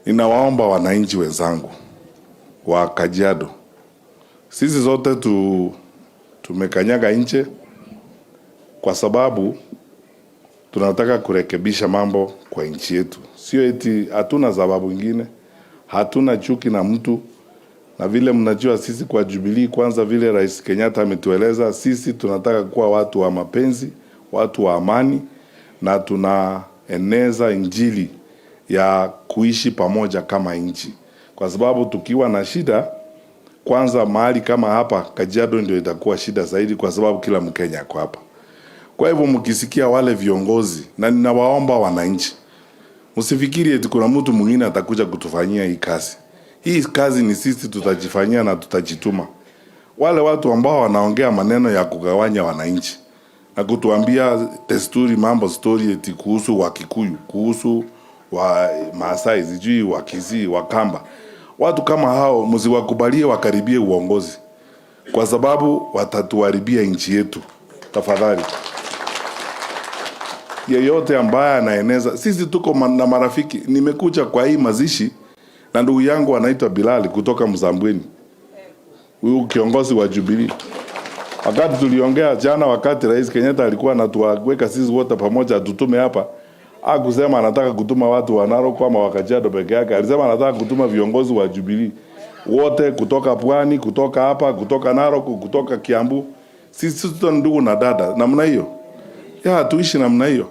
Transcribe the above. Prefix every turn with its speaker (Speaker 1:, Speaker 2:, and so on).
Speaker 1: Ninawaomba wananchi wenzangu wa Kajiado, sisi zote tumekanyaga nje kwa sababu tunataka kurekebisha mambo kwa nchi yetu. Sio eti hatuna sababu nyingine, hatuna chuki na mtu. Na vile mnajua sisi kwa Jubilee, kwanza vile Rais Kenyatta ametueleza, sisi tunataka kuwa watu wa mapenzi, watu wa amani, na tunaeneza injili ya kuishi pamoja kama nchi. Kwa sababu tukiwa na shida, kwanza mahali kama hapa Kajiado ndio itakuwa shida zaidi, kwa sababu kila Mkenya ako hapa. Kwa hivyo mkisikia wale viongozi, na ninawaomba wananchi, msifikiri eti kuna mtu mwingine atakuja kutufanyia hii kazi. Hii kazi ni sisi tutajifanyia na tutajituma. Wale watu ambao wanaongea maneno ya kugawanya wananchi na kutuambia desturi, mambo story eti kuhusu Wakikuyu, kuhusu wa Maasai, sijui wa Kisii, wa Kamba, watu kama hao msiwakubalie wakaribie uongozi, kwa sababu watatuharibia nchi yetu. Tafadhali, yeyote ambaye anaeneza, sisi tuko na marafiki. Nimekuja kwa hii mazishi na ndugu yangu anaitwa Bilali kutoka Mzambweni, huyu kiongozi wa Jubilee. Wakati tuliongea jana, wakati Rais Kenyatta alikuwa anatuweka sisi wote pamoja tutume hapa, hakusema anataka kutuma watu wa Narok ama wa Kajiado peke yake. Alisema anataka kutuma viongozi wa Jubilee wote, kutoka Pwani, kutoka hapa, kutoka Narok, kutoka Kiambu. Sisi ndugu na dada namna hiyo. Tuishi namna hiyo.